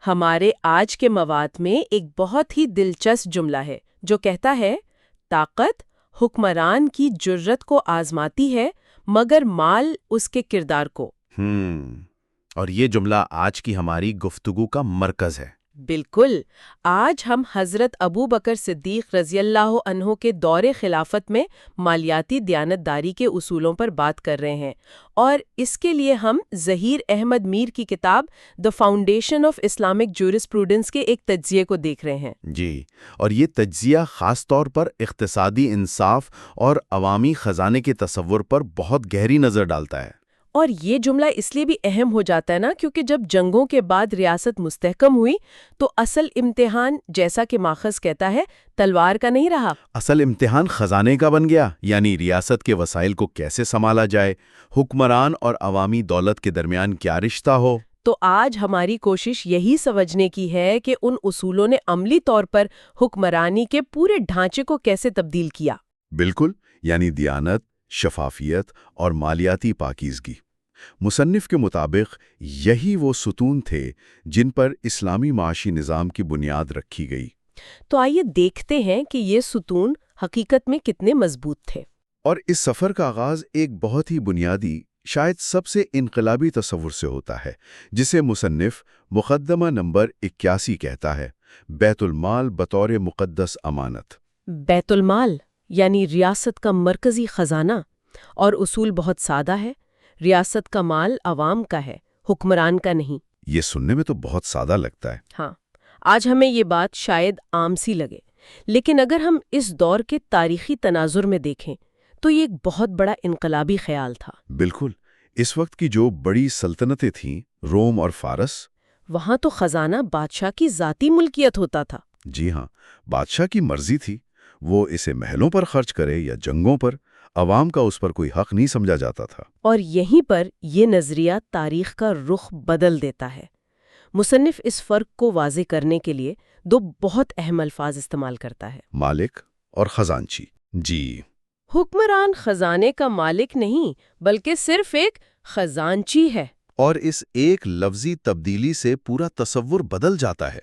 ہمارے آج کے مواد میں ایک بہت ہی دلچسپ جملہ ہے جو کہتا ہے طاقت حکمران کی جرت کو آزماتی ہے مگر مال اس کے کردار کو۔ اور یہ جملہ آج کی ہماری گفتگو کا مرکز ہے۔ بالکل، آج ہم حضرت ابو بکر صدیق رضی اللہ عنہ کے دور خلافت میں مالیاتی دیانتداری کے اصولوں پر بات کر رہے ہیں، اور اس کے لیے ہم ظہیر احمد میر کی کتاب the foundation of Islamic jurisprudence کے ایک تجزیے کو دیکھ رہے ہیں۔ جی، اور یہ تجزیہ خاص طور پر اقتصادی انصاف اور عوامی خزانے کے تصور پر بہت گہری نظر ڈالتا ہے۔ اور یہ جملہ اس لیے بھی اہم ہو جاتا ہے نا کیونکہ جب جنگوں کے بعد ریاست مستحکم ہوئی تو اصل امتحان، جیسا کہ ماخذ کہتا ہے، تلوار کا نہیں رہا۔ اصل امتحان خزانے کا بن گیا، یعنی ریاست کے وسائل کو کیسے سنبھالا جائے، حکمران اور عوامی دولت کے درمیان کیا رشتہ ہو۔ تو آج ہماری کوشش یہی سمجھنے کی ہے کہ ان اصولوں نے عملی طور پر حکمرانی کے پورے ڈھانچے کو کیسے تبدیل کیا۔ بالکل، یعنی دیانت، شفافیت اور مالیاتی پاکیزگی۔ مصنف کے مطابق یہی وہ ستون تھے جن پر اسلامی معاشی نظام کی بنیاد رکھی گئی۔ تو آئیے دیکھتے ہیں کہ یہ ستون حقیقت میں کتنے مضبوط تھے۔ اور اس سفر کا آغاز ایک بہت ہی بنیادی، شاید سب سے انقلابی تصور سے ہوتا ہے، جسے مصنف مقدمہ نمبر 81 کہتا ہے، بیت المال بطور مقدس امانت۔ بیت المال یعنی ریاست کا مرکزی خزانہ، اور اصول بہت سادہ ہے، ریاست کا مال عوام کا ہے، حکمران کا نہیں۔ یہ سننے میں تو بہت سادہ لگتا ہے۔ ہاں، آج ہمیں یہ بات شاید عام سی لگے، لیکن اگر ہم اس دور کے تاریخی تناظر میں دیکھیں تو یہ ایک بہت بڑا انقلابی خیال تھا۔ بالکل، اس وقت کی جو بڑی سلطنتیں تھیں، روم اور فارس، وہاں تو خزانہ بادشاہ کی ذاتی ملکیت ہوتا تھا۔ جی ہاں، بادشاہ کی مرضی تھی، وہ اسے محلوں پر خرچ کرے یا جنگوں پر، عوام کا اس پر کوئی حق نہیں سمجھا جاتا تھا۔ اور یہیں پر یہ نظریہ تاریخ کا رخ بدل دیتا ہے۔ مصنف اس فرق کو واضح کرنے کے لیے دو بہت اہم الفاظ استعمال کرتا ہے، مالک اور خزانچی۔ جی، حکمران خزانے کا مالک نہیں بلکہ صرف ایک خزانچی ہے۔ اور اس ایک لفظی تبدیلی سے پورا تصور بدل جاتا ہے۔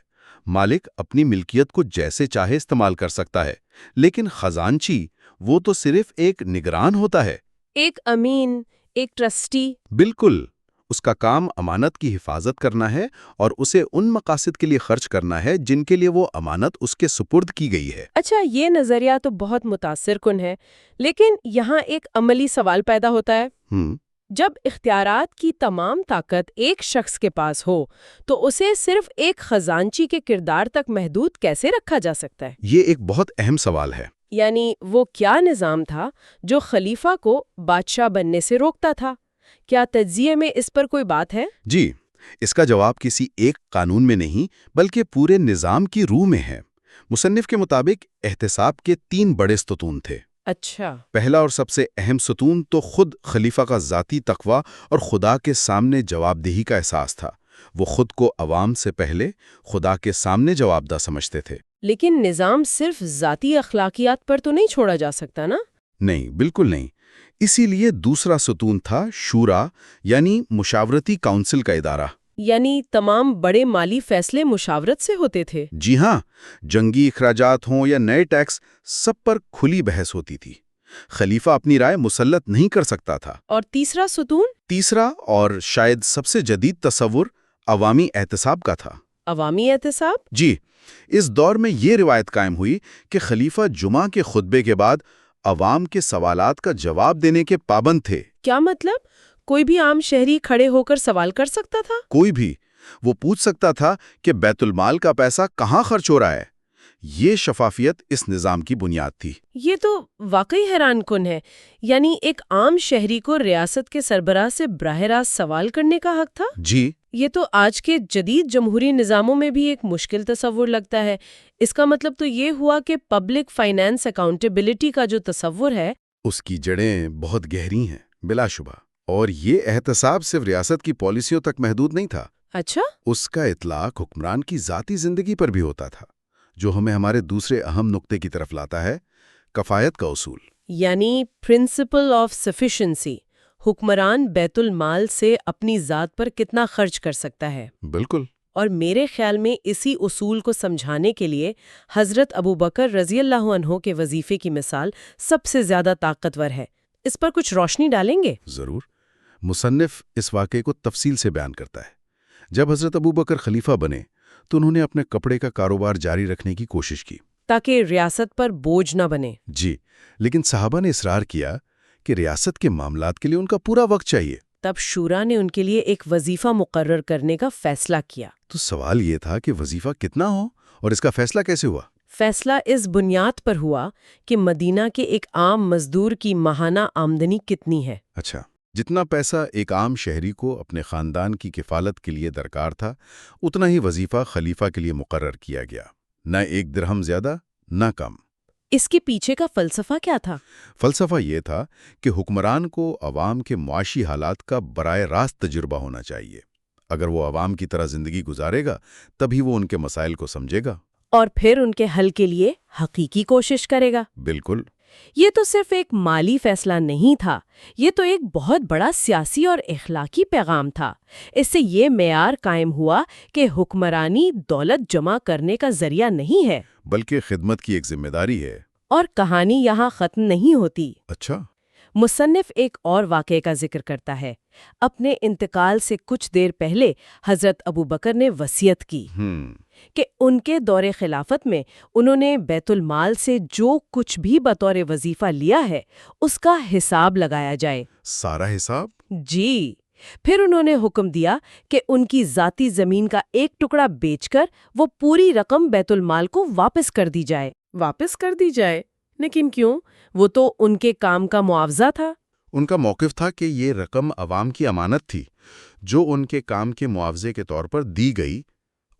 مالک اپنی ملکیت کو جیسے چاہے استعمال کر سکتا ہے، لیکن خزانچی وہ تو صرف ایک نگران ہوتا ہے، ایک امین، ایک ٹرسٹی۔ بالکل، اس کا کام امانت کی حفاظت کرنا ہے اور اسے ان مقاصد کے لیے خرچ کرنا ہے جن کے لیے وہ امانت اس کے سپرد کی گئی ہے۔ اچھا، یہ نظریہ تو بہت متاثر کن ہے، لیکن یہاں ایک عملی سوال پیدا ہوتا ہے۔ جب اختیارات کی تمام طاقت ایک شخص کے پاس ہو تو اسے صرف ایک خزانچی کے کردار تک محدود کیسے رکھا جا سکتا ہے؟ یہ ایک بہت اہم سوال ہے۔ یعنی وہ کیا نظام تھا جو خلیفہ کو بادشاہ بننے سے روکتا تھا؟ کیا تجزیے میں اس پر کوئی بات ہے؟ جی، اس کا جواب کسی ایک قانون میں نہیں بلکہ پورے نظام کی روح میں ہے۔ مصنف کے مطابق احتساب کے 3 بڑے ستون تھے۔ اچھا، پہلا اور سب سے اہم ستون تو خود خلیفہ کا ذاتی تقویٰ اور خدا کے سامنے جواب دہی کا احساس تھا۔ وہ خود کو عوام سے پہلے خدا کے سامنے جواب دہ سمجھتے تھے۔ لیکن نظام صرف ذاتی اخلاقیات پر تو نہیں چھوڑا جا سکتا نا؟ نہیں، بالکل نہیں۔ اسی لیے دوسرا ستون تھا شورا، یعنی مشاورتی کونسل کا ادارہ۔ یعنی تمام بڑے مالی فیصلے مشاورت سے ہوتے تھے؟ جی ہاں، جنگی اخراجات ہوں یا نئے ٹیکس، سب پر کھلی بحث ہوتی تھی۔ خلیفہ اپنی رائے مسلط نہیں کر سکتا تھا۔ اور تیسرا ستون؟ تیسرا اور شاید سب سے جدید تصور عوامی احتساب کا تھا۔ عوامی احتساب؟ جی، اس دور میں یہ روایت قائم ہوئی کہ خلیفہ جمعہ کے خطبے کے بعد عوام کے سوالات کا جواب دینے کے پابند تھے۔ کیا مطلب؟ کوئی بھی عام شہری کھڑے ہو کر سوال کر سکتا تھا؟ کوئی بھی، وہ پوچھ سکتا تھا کہ بیت المال کا پیسہ کہاں خرچ ہو رہا ہے۔ یہ شفافیت اس نظام کی بنیاد تھی۔ یہ تو واقعی حیران کن ہے، یعنی ایک عام شہری کو ریاست کے سربراہ سے براہ راست سوال کرنے کا حق تھا؟ جی، یہ تو آج کے جدید جمہوری نظاموں میں بھی ایک مشکل تصور لگتا ہے۔ اس کا مطلب تو یہ ہوا کہ پبلک فائنانس اکاؤنٹیبلٹی کا جو تصور ہے اس کی جڑیں بہت گہری ہیں، بلا شبہ۔ اور یہ احتساب صرف ریاست کی پالیسیوں تک محدود نہیں تھا۔ اچھا، اس کا اطلاق حکمران کی ذاتی زندگی پر بھی ہوتا تھا، جو ہمیں ہمارے دوسرے اہم نقطے کی طرف لاتا ہے، کفایت کا اصول۔ یعنی پرنسپل آف سفیشنسی، حکمران بیت المال سے اپنی ذات پر کتنا خرچ کر سکتا ہے۔ بالکل۔ اور میرے خیال میں اسی اصول کو سمجھانے کے لیے حضرت ابو بکر رضی اللہ عنہ کے وظیفے کی مثال سب سے زیادہ طاقتور ہے۔ اس پر کچھ روشنی ڈالیں گے؟ ضرور۔ مصنف اس واقعے کو تفصیل سے بیان کرتا ہے۔ جب حضرت ابو بکر خلیفہ بنے تو انہوں نے اپنے کپڑے کا کاروبار جاری رکھنے کی کوشش کی تاکہ ریاست پر بوجھ نہ بنے۔ جی، لیکن صحابہ نے اصرار کیا کہ ریاست کے معاملات کے لیے ان کا پورا وقت چاہیے۔ تب شورا نے ان کے لیے ایک وظیفہ مقرر کرنے کا فیصلہ کیا۔ تو سوال یہ تھا کہ وظیفہ کتنا ہو اور اس کا فیصلہ کیسے ہوا؟ فیصلہ اس بنیاد پر ہوا کہ مدینہ کے ایک عام مزدور کی ماہانہ آمدنی کتنی ہے۔ اچھا، جتنا پیسہ ایک عام شہری کو اپنے خاندان کی کفالت کے لیے درکار تھا، اتنا ہی وظیفہ خلیفہ کے لیے مقرر کیا گیا، نہ ایک درہم زیادہ نہ کم۔ اس کے پیچھے کا فلسفہ کیا تھا؟ فلسفہ یہ تھا کہ حکمران کو عوام کے معاشی حالات کا براہ راست تجربہ ہونا چاہیے۔ اگر وہ عوام کی طرح زندگی گزارے گا تبھی وہ ان کے مسائل کو سمجھے گا اور پھر ان کے حل کے لیے حقیقی کوشش کرے گا۔ بالکل۔ یہ تو صرف ایک مالی فیصلہ نہیں تھا، یہ تو ایک بہت بڑا سیاسی اور اخلاقی پیغام تھا۔ اس سے یہ معیار قائم ہوا کہ حکمرانی دولت جمع کرنے کا ذریعہ نہیں ہے بلکہ خدمت کی ایک ذمہ داری ہے۔ اور کہانی یہاں ختم نہیں ہوتی۔ اچھا۔ مصنف ایک اور واقعے کا ذکر کرتا ہے۔ اپنے انتقال سے کچھ دیر پہلے حضرت ابو بکر نے وصیت کی کہ ان کے دور خلافت میں انہوں نے بیت المال سے جو کچھ بھی بطور وظیفہ لیا ہے اس کا حساب لگایا جائے۔ سارا حساب؟ جی۔ پھر انہوں نے حکم دیا کہ ان کی ذاتی زمین کا ایک ٹکڑا بیچ کر وہ پوری رقم بیت المال کو واپس کر دی جائے۔ واپس کر دی جائے؟ لیکن کیوں؟ وہ تو ان کے کام کا معاوضہ تھا۔ ان کا موقف تھا کہ یہ رقم عوام کی امانت تھی جو ان کے کام کے معاوضے کے طور پر دی گئی،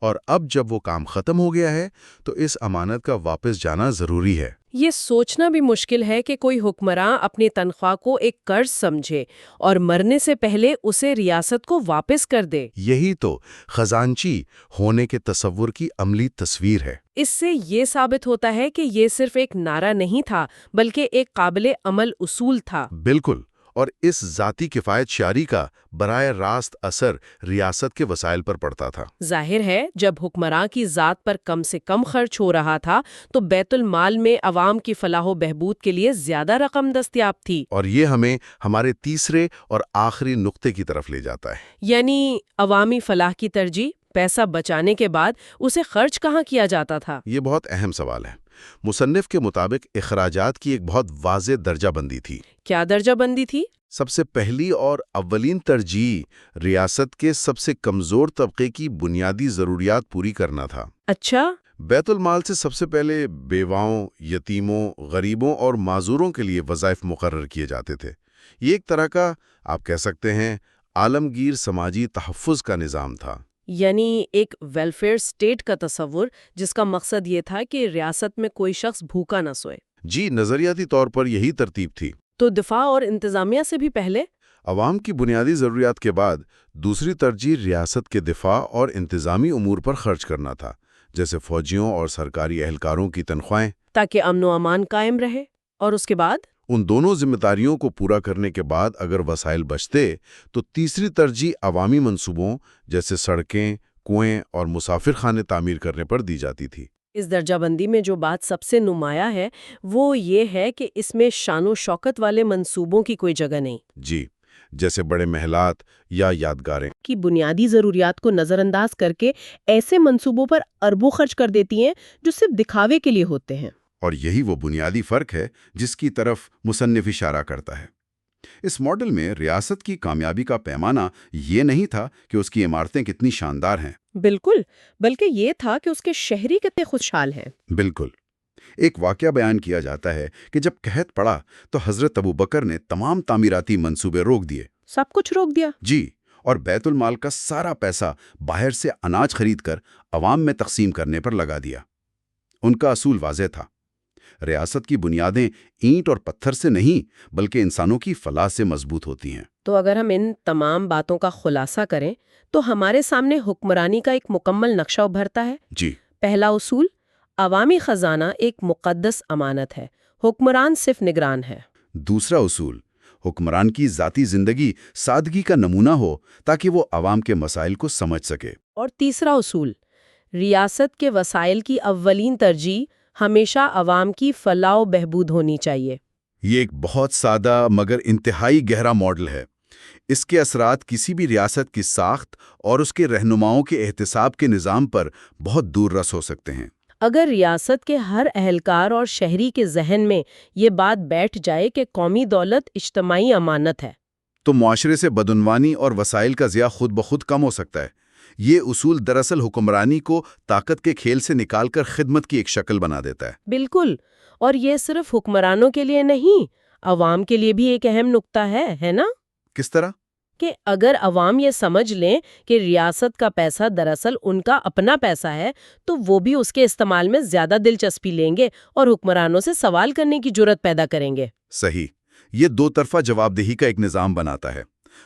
اور اب جب وہ کام ختم ہو گیا ہے تو اس امانت کا واپس جانا ضروری ہے۔ یہ سوچنا بھی مشکل ہے کہ کوئی حکمراں اپنی تنخواہ کو ایک قرض سمجھے اور مرنے سے پہلے اسے ریاست کو واپس کر دے۔ یہی تو خزانچی ہونے کے تصور کی عملی تصویر ہے۔ اس سے یہ ثابت ہوتا ہے کہ یہ صرف ایک نعرہ نہیں تھا بلکہ ایک قابل عمل اصول تھا۔ بالکل، اور اس ذاتی کفایت شعاری کا براہ راست اثر ریاست کے وسائل پر پڑتا تھا۔ ظاہر ہے جب حکمراں کی ذات پر کم سے کم خرچ ہو رہا تھا تو بیت المال میں عوام کی فلاح و بہبود کے لیے زیادہ رقم دستیاب تھی۔ اور یہ ہمیں ہمارے تیسرے اور آخری نقطے کی طرف لے جاتا ہے، یعنی عوامی فلاح کی ترجیح۔ پیسہ بچانے کے بعد اسے خرچ کہاں کیا جاتا تھا؟ یہ بہت اہم سوال ہے۔ مصنف کے مطابق اخراجات کی ایک بہت واضح درجہ بندی تھی۔ کیا درجہ بندی تھی؟ سب سے پہلی اور اولین ترجیح ریاست کے سب سے کمزور طبقے کی بنیادی ضروریات پوری کرنا تھا۔ اچھا۔ بیت المال سے سب سے پہلے بیواؤں، یتیموں، غریبوں اور معذوروں کے لیے وظائف مقرر کیے جاتے تھے۔ یہ ایک طرح کا، آپ کہہ سکتے ہیں، عالمگیر سماجی تحفظ کا نظام تھا۔ یعنی ایک ویلفیئر اسٹیٹ کا تصور جس کا مقصد یہ تھا کہ ریاست میں کوئی شخص بھوکا نہ سوئے۔ جی، نظریاتی طور پر یہی ترتیب تھی۔ تو دفاع اور انتظامیہ سے بھی پہلے؟ عوام کی بنیادی ضروریات کے بعد دوسری ترجیح ریاست کے دفاع اور انتظامی امور پر خرچ کرنا تھا، جیسے فوجیوں اور سرکاری اہلکاروں کی تنخواہیں، تاکہ امن و امان قائم رہے۔ اور اس کے بعد؟ ان دونوں ذمہ داریوں کو پورا کرنے کے بعد اگر وسائل بچتے تو تیسری ترجیح عوامی منصوبوں جیسے سڑکیں، کنویں اور مسافر خانے تعمیر کرنے پر دی جاتی تھی۔ اس درجہ بندی میں جو بات سب سے نمایاں ہے وہ یہ ہے کہ اس میں شان و شوکت والے منصوبوں کی کوئی جگہ نہیں۔ جی، جیسے بڑے محلات یا یادگاریں کی بنیادی ضروریات کو نظر انداز کر کے ایسے منصوبوں پر اربوں خرچ کر دیتی ہیں جو صرف دکھاوے کے لیے ہوتے ہیں۔ اور یہی وہ بنیادی فرق ہے جس کی طرف مصنف اشارہ کرتا ہے۔ اس ماڈل میں ریاست کی کامیابی کا پیمانہ یہ نہیں تھا کہ اس کی عمارتیں کتنی شاندار ہیں، بالکل، بلکہ یہ تھا کہ اس کے شہری کتنے خوشحال ہیں۔ بالکل۔ ایک واقعہ بیان کیا جاتا ہے کہ جب قحط پڑا تو حضرت ابو بکر نے تمام تعمیراتی منصوبے روک دیے۔ سب کچھ روک دیا؟ جی، اور بیت المال کا سارا پیسہ باہر سے اناج خرید کر عوام میں تقسیم کرنے پر لگا دیا۔ ان کا اصول واضح تھا، ریاست کی بنیادیں اینٹ اور پتھر سے نہیں بلکہ انسانوں کی فلاح سے مضبوط ہوتی ہیں۔ تو اگر ہم ان تمام باتوں کا خلاصہ کریں تو ہمارے سامنے حکمرانی کا ایک مکمل نقشہ ابھرتا ہے۔ جی۔ پہلا اصول، عوامی خزانہ ایک مقدس امانت ہے، حکمران صرف نگران ہے۔ دوسرا اصول، حکمران کی ذاتی زندگی سادگی کا نمونہ ہو تاکہ وہ عوام کے مسائل کو سمجھ سکے۔ اور تیسرا اصول، ریاست کے وسائل کی اولین ترجیح ہمیشہ عوام کی فلاح و بہبود ہونی چاہیے۔ یہ ایک بہت سادہ مگر انتہائی گہرا ماڈل ہے۔ اس کے اثرات کسی بھی ریاست کی ساخت اور اس کے رہنماؤں کے احتساب کے نظام پر بہت دور رس ہو سکتے ہیں۔ اگر ریاست کے ہر اہلکار اور شہری کے ذہن میں یہ بات بیٹھ جائے کہ قومی دولت اجتماعی امانت ہے، تو معاشرے سے بدعنوانی اور وسائل کا ضیاع خود بخود کم ہو سکتا ہے۔ یہ اصول دراصل حکمرانی کو طاقت کے کھیل سے نکال کر خدمت کی ایک شکل بنا دیتا ہے۔ بالکل، اور یہ صرف حکمرانوں کے لیے نہیں، عوام کے لیے بھی ایک اہم نقطہ ہے نا؟ کس طرح؟ کہ اگر عوام یہ سمجھ لیں کہ ریاست کا پیسہ دراصل ان کا اپنا پیسہ ہے، تو وہ بھی اس کے استعمال میں زیادہ دلچسپی لیں گے اور حکمرانوں سے سوال کرنے کی جرت پیدا کریں گے۔ صحیح، یہ دو طرفہ جواب دہی کا ایک نظام بناتا ہے۔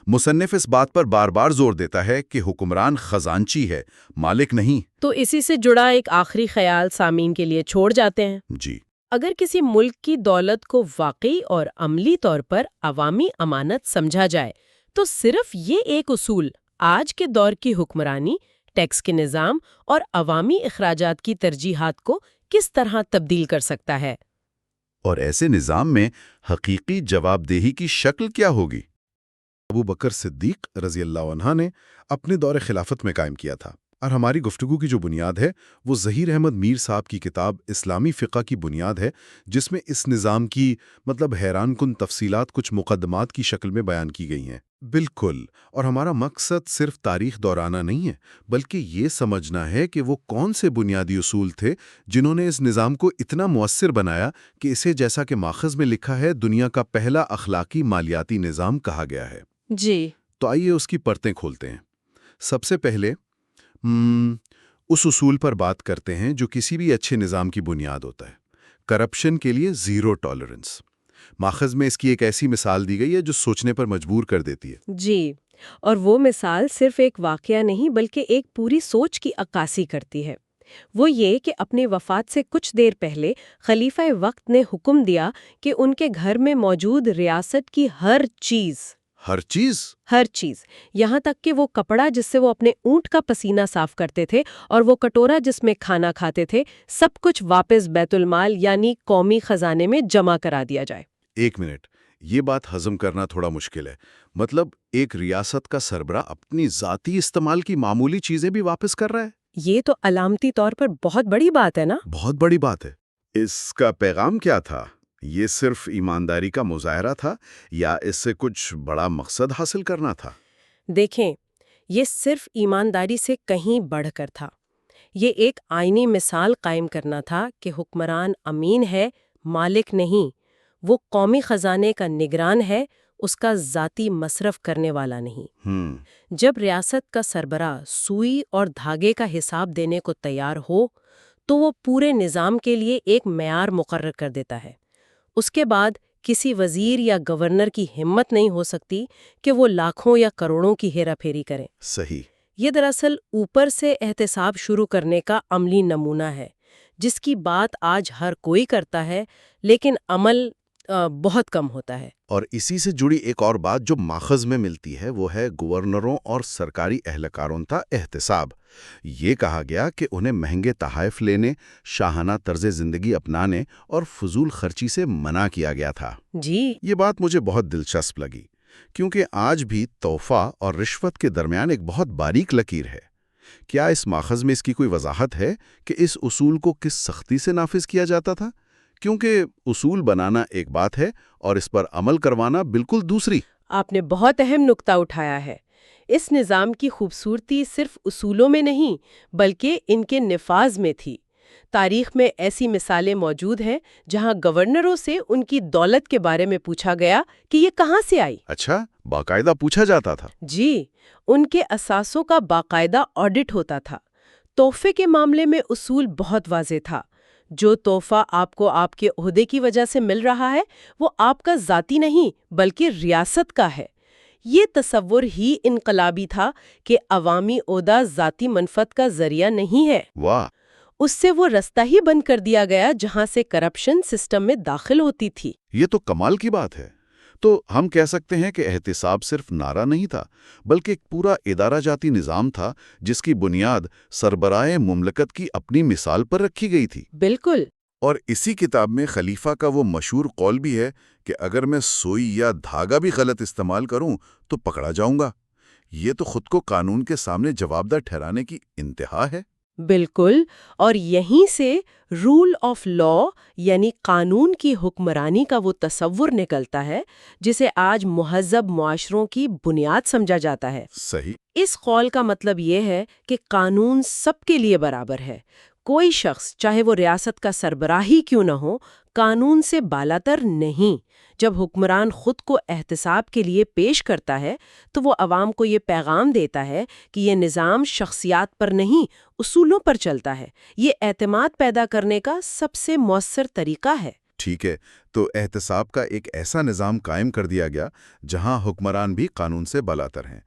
مصنف اس بات پر بار بار زور دیتا ہے کہ حکمران خزانچی ہے، مالک نہیں۔ تو اسی سے جڑا ایک آخری خیال سامعین کے لیے چھوڑ جاتے ہیں۔ جی، اگر کسی ملک کی دولت کو واقعی اور عملی طور پر عوامی امانت سمجھا جائے تو صرف یہ ایک اصول آج کے دور کی حکمرانی، ٹیکس کے نظام اور عوامی اخراجات کی ترجیحات کو کس طرح تبدیل کر سکتا ہے۔ اور ایسے نظام میں حقیقی جواب دہی کی شکل کیا ہوگی؟ ابو بکر صدیق رضی اللہ عنہ نے اپنے دور خلافت میں قائم کیا تھا، اور ہماری گفتگو کی جو بنیاد ہے وہ ظہیر احمد میر صاحب کی کتاب اسلامی فقہ کی بنیاد ہے، جس میں اس نظام کی حیران کن تفصیلات کچھ مقدمات کی شکل میں بیان کی گئی ہیں۔ بالکل، اور ہمارا مقصد صرف تاریخ دورانہ نہیں ہے، بلکہ یہ سمجھنا ہے کہ وہ کون سے بنیادی اصول تھے جنہوں نے اس نظام کو اتنا مؤثر بنایا کہ اسے، جیسا کہ ماخذ میں لکھا ہے، دنیا کا پہلا اخلاقی مالیاتی نظام کہا گیا ہے۔ جی، تو آئیے اس کی پرتیں کھولتے ہیں۔ سب سے پہلے اس اصول پر بات کرتے ہیں جو کسی بھی اچھے نظام کی بنیاد ہوتا ہے، کرپشن کے لیے زیرو ٹالرنس۔ ماخذ میں اس کی ایک ایسی مثال دی گئی ہے جو سوچنے پر مجبور کر دیتی ہے۔ جی، اور وہ مثال صرف ایک واقعہ نہیں بلکہ ایک پوری سوچ کی عکاسی کرتی ہے۔ وہ یہ کہ اپنے وفات سے کچھ دیر پہلے خلیفہ وقت نے حکم دیا کہ ان کے گھر میں موجود ریاست کی ہر چیز، یہاں تک کہ وہ کپڑا جس سے وہ اپنے اونٹ کا پسینہ صاف کرتے تھے اور وہ کٹورا جس میں کھانا کھاتے تھے، سب کچھ واپس بیت المال یعنی قومی خزانے میں جمع کرا دیا جائے۔ ایک منٹ، یہ بات ہضم کرنا تھوڑا مشکل ہے۔ مطلب ایک ریاست کا سربراہ اپنی ذاتی استعمال کی معمولی چیزیں بھی واپس کر رہا ہے؟ یہ تو علامتی طور پر بہت بڑی بات ہے نا؟ بہت بڑی بات ہے۔ اس کا پیغام کیا تھا؟ یہ صرف ایمانداری کا مظاہرہ تھا یا اس سے کچھ بڑا مقصد حاصل کرنا تھا؟ دیکھیں، یہ صرف ایمانداری سے کہیں بڑھ کر تھا۔ یہ ایک آئینی مثال قائم کرنا تھا کہ حکمران امین ہے، مالک نہیں۔ وہ قومی خزانے کا نگران ہے، اس کا ذاتی مصرف کرنے والا نہیں۔ جب ریاست کا سربراہ سوئی اور دھاگے کا حساب دینے کو تیار ہو تو وہ پورے نظام کے لیے ایک معیار مقرر کر دیتا ہے۔ اس کے بعد کسی وزیر یا گورنر کی ہمت نہیں ہو سکتی کہ وہ لاکھوں یا کروڑوں کی ہیرا پھیری کریں۔ صحیح۔ یہ دراصل اوپر سے احتساب شروع کرنے کا عملی نمونہ ہے، جس کی بات آج ہر کوئی کرتا ہے لیکن عمل بہت کم ہوتا ہے۔ اور اسی سے جڑی ایک اور بات جو ماخذ میں ملتی ہے وہ ہے گورنروں اور سرکاری اہلکاروں کا احتساب۔ یہ کہا گیا کہ انہیں مہنگے تحائف لینے، شاہانہ طرز زندگی اپنانے اور فضول خرچی سے منع کیا گیا تھا۔ جی، یہ بات مجھے بہت دلچسپ لگی، کیونکہ آج بھی تحفہ اور رشوت کے درمیان ایک بہت باریک لکیر ہے۔ کیا اس ماخذ میں اس کی کوئی وضاحت ہے کہ اس اصول کو کس سختی سے نافذ کیا جاتا تھا؟ کیونکہ اصول بنانا ایک بات ہے اور اس پر عمل کروانا بالکل دوسری۔ آپ نے بہت اہم نقطہ اٹھایا ہے۔ اس نظام کی خوبصورتی صرف اصولوں میں نہیں بلکہ ان کے نفاذ میں تھی۔ تاریخ میں ایسی مثالیں موجود ہیں جہاں گورنروں سے ان کی دولت کے بارے میں پوچھا گیا کہ یہ کہاں سے آئی۔ اچھا، باقاعدہ پوچھا جاتا تھا؟ جی، ان کے اثاثوں کا باقاعدہ آڈٹ ہوتا تھا۔ تحفے کے معاملے میں اصول بہت واضح تھا۔ جو تحفہ آپ کو آپ کے عہدے کی وجہ سے مل رہا ہے وہ آپ کا ذاتی نہیں بلکہ ریاست کا ہے۔ یہ تصور ہی انقلابی تھا کہ عوامی عہدہ ذاتی منفعت کا ذریعہ نہیں ہے۔ واہ! اس سے وہ رستہ ہی بند کر دیا گیا جہاں سے کرپشن سسٹم میں داخل ہوتی تھی۔ یہ تو کمال کی بات ہے۔ تو ہم کہہ سکتے ہیں کہ احتساب صرف نعرہ نہیں تھا، بلکہ ایک پورا ادارہ جاتی نظام تھا جس کی بنیاد سربراہ مملکت کی اپنی مثال پر رکھی گئی تھی۔ بالکل۔ اور اسی کتاب میں خلیفہ کا وہ مشہور قول بھی ہے کہ اگر میں سوئی یا دھاگا بھی غلط استعمال کروں تو پکڑا جاؤں گا۔ یہ تو خود کو قانون کے سامنے جوابدہ ٹھہرانے کی انتہا ہے۔ بالکل، اور یہیں سے رول آف لا یعنی قانون کی حکمرانی کا وہ تصور نکلتا ہے جسے آج مہذب معاشروں کی بنیاد سمجھا جاتا ہے۔ صحیح۔ اس قول کا مطلب یہ ہے کہ قانون سب کے لیے برابر ہے۔ کوئی شخص چاہے وہ ریاست کا سربراہ ہی کیوں نہ ہو، قانون سے بالاتر نہیں۔ جب حکمران خود کو احتساب کے لیے پیش کرتا ہے تو وہ عوام کو یہ پیغام دیتا ہے کہ یہ نظام شخصیات پر نہیں، اصولوں پر چلتا ہے۔ یہ اعتماد پیدا کرنے کا سب سے مؤثر طریقہ ہے۔ ٹھیک ہے، تو احتساب کا ایک ایسا نظام قائم کر دیا گیا جہاں حکمران بھی قانون سے بالاتر ہیں۔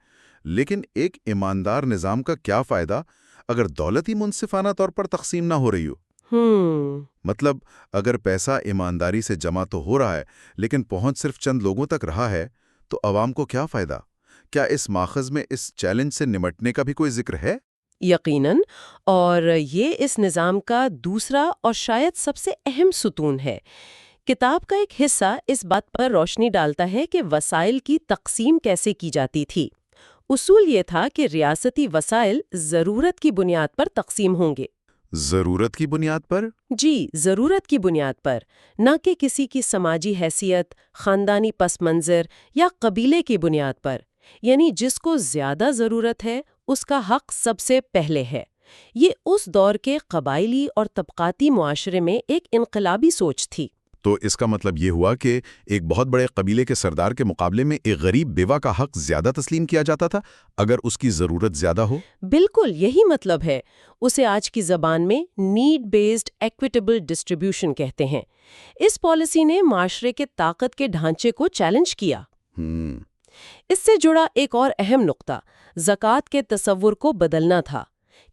لیکن ایک ایماندار نظام کا کیا فائدہ اگر دولت ہی منصفانہ طور پر تقسیم نہ ہو رہی ہو؟ مطلب اگر پیسہ ایمانداری سے جمع تو ہو رہا ہے لیکن پہنچ صرف چند لوگوں تک رہا ہے تو عوام کو کیا فائدہ؟ کیا اس ماخذ میں اس چیلنج سے نمٹنے کا بھی کوئی ذکر ہے؟ یقیناً، اور یہ اس نظام کا دوسرا اور شاید سب سے اہم ستون ہے۔ کتاب کا ایک حصہ اس بات پر روشنی ڈالتا ہے کہ وسائل کی تقسیم کیسے کی جاتی تھی۔ اصول یہ تھا کہ ریاستی وسائل ضرورت کی بنیاد پر تقسیم ہوں گے۔ ضرورت کی بنیاد پر؟ جی، ضرورت کی بنیاد پر، نہ کہ کسی کی سماجی حیثیت، خاندانی پس منظر یا قبیلے کی بنیاد پر۔ یعنی جس کو زیادہ ضرورت ہے اس کا حق سب سے پہلے ہے۔ یہ اس دور کے قبائلی اور طبقاتی معاشرے میں ایک انقلابی سوچ تھی۔ تو اس کا مطلب یہ ہوا کہ ایک بہت بڑے قبیلے کے سردار کے مقابلے میں ایک غریب بیوہ کا حق زیادہ تسلیم کیا جاتا تھا اگر اس کی ضرورت زیادہ ہو؟ بالکل یہی مطلب ہے۔ اسے آج کی زبان میں نیڈ بیسڈ ایکویٹیبل ڈسٹریبیوشن کہتے ہیں۔ اس پالیسی نے معاشرے کے طاقت کے ڈھانچے کو چیلنج کیا۔ اس سے جڑا ایک اور اہم نقطہ زکوٰۃ کے تصور کو بدلنا تھا۔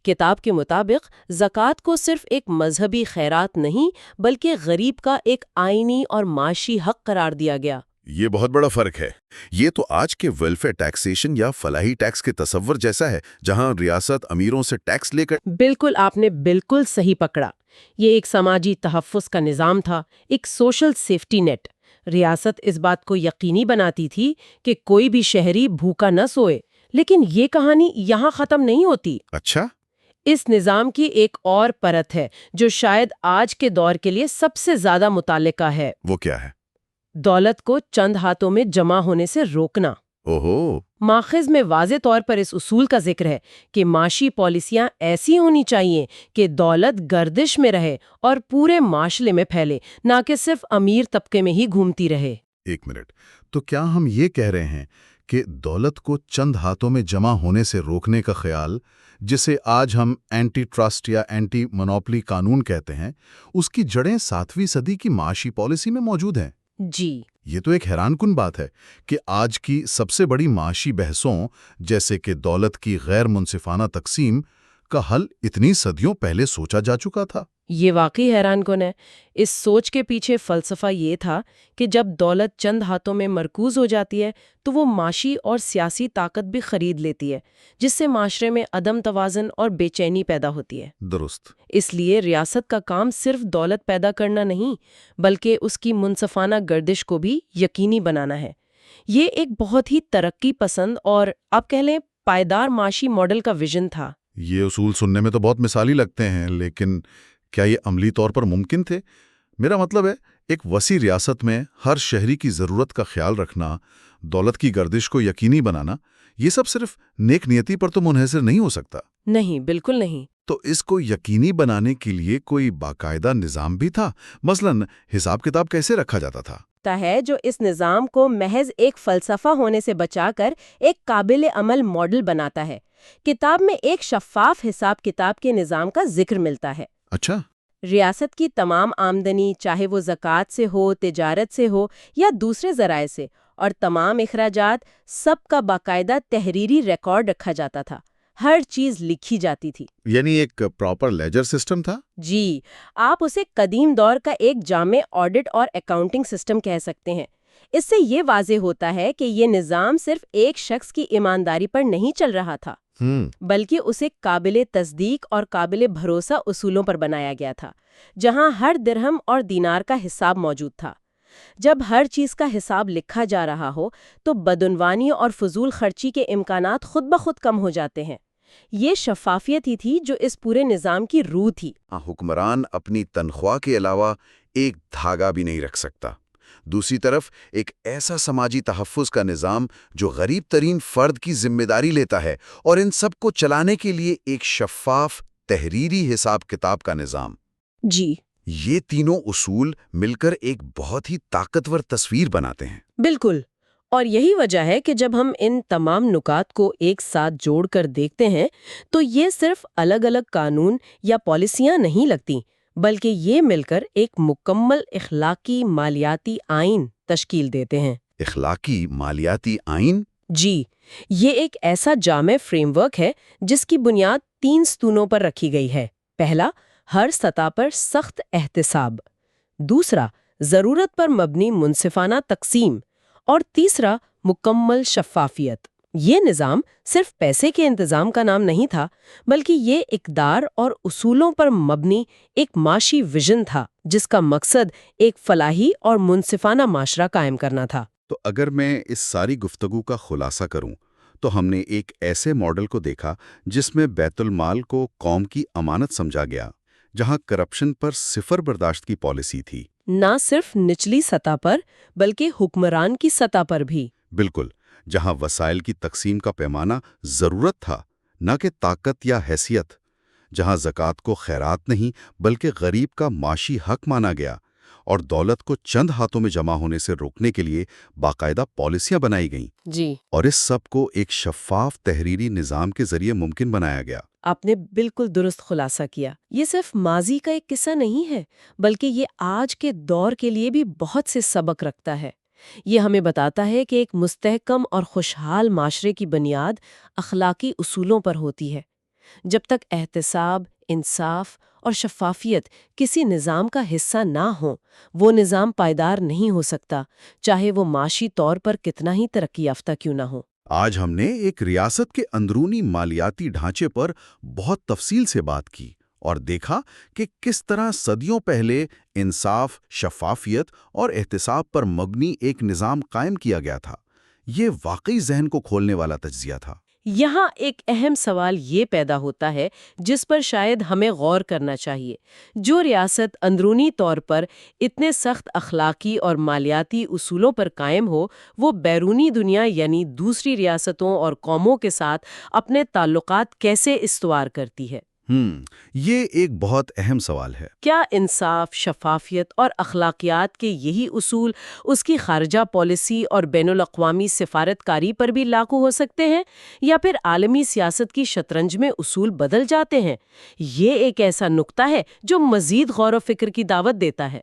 کتاب کے مطابق زکوٰۃ کو صرف ایک مذہبی خیرات نہیں بلکہ غریب کا ایک آئینی اور معاشی حق قرار دیا گیا۔ یہ بہت بڑا فرق ہے۔ یہ تو آج کے ویلفیئر ٹیکسیشن یا فلاحی ٹیکس کے تصور جیسا ہے جہاں ریاست امیروں سے ٹیکس لے کر۔ بالکل، آپ نے بالکل صحیح پکڑا۔ یہ ایک سماجی تحفظ کا نظام تھا، ایک سوشل سیفٹی نیٹ۔ ریاست اس بات کو یقینی بناتی تھی کہ کوئی بھی شہری بھوکا نہ سوئے۔ لیکن یہ کہانی یہاں ختم نہیں ہوتی۔ اچھا؟ اس نظام کی ایک اور پرت ہے جو شاید آج کے دور کے لیے سب سے زیادہ متعلقہ ہے۔ وہ کیا ہے؟ دولت کو چند ہاتھوں میں جمع ہونے سے روکنا۔ اوہو۔ ماخذ میں واضح طور پر اس اصول کا ذکر ہے کہ معاشی پالیسیاں ایسی ہونی چاہیے کہ دولت گردش میں رہے اور پورے معاشرے میں پھیلے، نہ کہ صرف امیر طبقے میں ہی گھومتی رہے۔ ایک منٹ، تو کیا ہم یہ کہہ رہے ہیں کہ دولت کو چند ہاتھوں میں جمع ہونے سے روکنے کا خیال، جسے آج ہم اینٹی ٹرسٹ یا اینٹی مونوپلی قانون کہتے ہیں، اس کی جڑیں 7ویں صدی کی معاشی پالیسی میں موجود ہیں؟ جی، یہ تو ایک حیران کن بات ہے کہ آج کی سب سے بڑی معاشی بحثوں جیسے کہ دولت کی غیر منصفانہ تقسیم کا حل اتنی صدیوں پہلے سوچا جا چکا تھا۔ یہ واقعی حیران کن ہے۔ اس سوچ کے پیچھے فلسفہ یہ تھا کہ جب دولت چند ہاتھوں میں مرکوز ہو جاتی ہے تو وہ معاشی اور سیاسی طاقت بھی خرید لیتی ہے، جس سے معاشرے میں عدم توازن اور بے چینی پیدا ہوتی ہے۔ درست۔ اس لیے ریاست کا کام صرف دولت پیدا کرنا نہیں بلکہ اس کی منصفانہ گردش کو بھی یقینی بنانا ہے۔ یہ ایک بہت ہی ترقی پسند اور آپ کہہ لیں پائیدار معاشی ماڈل کا ویژن تھا۔ یہ اصول سننے میں تو بہت مثالی لگتے ہیں، لیکن کیا یہ عملی طور پر ممکن تھے؟ میرا مطلب ہے ایک وسیع ریاست میں ہر شہری کی ضرورت کا خیال رکھنا، دولت کی گردش کو یقینی بنانا، یہ سب صرف نیک نیتی پر تو منحصر نہیں ہو سکتا۔ نہیں، بالکل نہیں۔ تو اس کو یقینی بنانے کے لیے کوئی باقاعدہ نظام بھی تھا؟ مثلاً حساب کتاب کیسے رکھا جاتا تھا؟ ہے جو اس نظام کو محض ایک فلسفہ ہونے سے بچا کر ایک قابل عمل ماڈل بناتا ہے۔ کتاب میں ایک شفاف حساب کتاب کے نظام کا ذکر ملتا ہے۔ اچھا۔ ریاست کی تمام آمدنی، چاہے وہ زکوٰۃ سے ہو، تجارت سے ہو یا دوسرے ذرائع سے، اور تمام اخراجات، سب کا باقاعدہ تحریری ریکارڈ رکھا جاتا تھا۔ ہر چیز لکھی جاتی تھی۔ یعنی ایک پراپر لیجر سسٹم تھا؟ جی، آپ اسے قدیم دور کا ایک جامع آڈٹ اور اکاؤنٹنگ سسٹم کہہ سکتے ہیں۔ اس سے یہ واضح ہوتا ہے کہ یہ نظام صرف ایک شخص کی ایمانداری پر نہیں چل رہا تھا، بلکہ اسے قابل تصدیق اور قابل بھروسہ اصولوں پر بنایا گیا تھا، جہاں ہر درہم اور دینار کا حساب موجود تھا۔ جب ہر چیز کا حساب لکھا جا رہا ہو تو بدعنوانی اور فضول خرچی کے امکانات خود بخود کم ہو جاتے ہیں۔ یہ شفافیت ہی تھی جو اس پورے نظام کی روح تھی۔ حکمران اپنی تنخواہ کے علاوہ ایک دھاگا بھی نہیں رکھ سکتا۔ دوسری طرف ایک ایسا سماجی تحفظ کا نظام جو غریب ترین فرد کی ذمہ داری لیتا ہے، اور ان سب کو چلانے کے لیے ایک شفاف تحریری حساب کتاب کا نظام۔ جی، یہ تینوں اصول مل کر ایک بہت ہی طاقتور تصویر بناتے ہیں۔ بالکل، اور یہی وجہ ہے کہ جب ہم ان تمام نکات کو ایک ساتھ جوڑ کر دیکھتے ہیں تو یہ صرف الگ الگ قانون یا پالیسیاں نہیں لگتی، بلکہ یہ مل کر ایک مکمل اخلاقی مالیاتی آئین تشکیل دیتے ہیں۔ اخلاقی مالیاتی آئین؟ جی، یہ ایک ایسا جامع فریم ورک ہے جس کی بنیاد 3 ستونوں پر رکھی گئی ہے۔ پہلا، ہر سطح پر سخت احتساب۔ دوسرا، ضرورت پر مبنی منصفانہ تقسیم۔ اور تیسرا، مکمل شفافیت۔ یہ نظام صرف پیسے کے انتظام کا نام نہیں تھا، بلکہ یہ اقدار اور اصولوں پر مبنی ایک معاشی ویژن تھا جس کا مقصد ایک فلاحی اور منصفانہ معاشرہ قائم کرنا تھا۔ تو اگر میں اس ساری گفتگو کا خلاصہ کروں تو ہم نے ایک ایسے ماڈل کو دیکھا جس میں بیت المال کو قوم کی امانت سمجھا گیا، جہاں کرپشن پر صفر برداشت کی پالیسی تھی۔ نہ صرف نچلی سطح پر بلکہ حکمران کی سطح پر بھی۔ بالکل، جہاں وسائل کی تقسیم کا پیمانہ ضرورت تھا، نہ کہ طاقت یا حیثیت، جہاں زکوٰۃ کو خیرات نہیں بلکہ غریب کا معاشی حق مانا گیا، اور دولت کو چند ہاتھوں میں جمع ہونے سے روکنے کے لیے باقاعدہ پالیسیاں بنائی گئیں۔ جی، اور اس سب کو ایک شفاف تحریری نظام کے ذریعے ممکن بنایا گیا۔ آپ نے بالکل درست خلاصہ کیا۔ یہ صرف ماضی کا ایک قصہ نہیں ہے، بلکہ یہ آج کے دور کے لیے بھی بہت سے سبق رکھتا ہے۔ یہ ہمیں بتاتا ہے کہ ایک مستحکم اور خوشحال معاشرے کی بنیاد اخلاقی اصولوں پر ہوتی ہے۔ جب تک احتساب، انصاف اور شفافیت کسی نظام کا حصہ نہ ہوں، وہ نظام پائیدار نہیں ہو سکتا، چاہے وہ معاشی طور پر کتنا ہی ترقی یافتہ کیوں نہ ہو۔ آج ہم نے ایک ریاست کے اندرونی مالیاتی ڈھانچے پر بہت تفصیل سے بات کی اور دیکھا کہ کس طرح صدیوں پہلے انصاف، شفافیت اور احتساب پر مبنی ایک نظام قائم کیا گیا تھا۔ یہ واقعی ذہن کو کھولنے والا تجزیہ تھا۔ یہاں ایک اہم سوال یہ پیدا ہوتا ہے جس پر شاید ہمیں غور کرنا چاہیے۔ جو ریاست اندرونی طور پر اتنے سخت اخلاقی اور مالیاتی اصولوں پر قائم ہو، وہ بیرونی دنیا یعنی دوسری ریاستوں اور قوموں کے ساتھ اپنے تعلقات کیسے استوار کرتی ہے؟ یہ ایک بہت اہم سوال ہے۔ کیا انصاف، شفافیت اور اخلاقیات کے یہی اصول اس کی خارجہ پالیسی اور بین الاقوامی سفارت کاری پر بھی لاگو ہو سکتے ہیں، یا پھر عالمی سیاست کی شطرنج میں اصول بدل جاتے ہیں؟ یہ ایک ایسا نقطہ ہے جو مزید غور و فکر کی دعوت دیتا ہے۔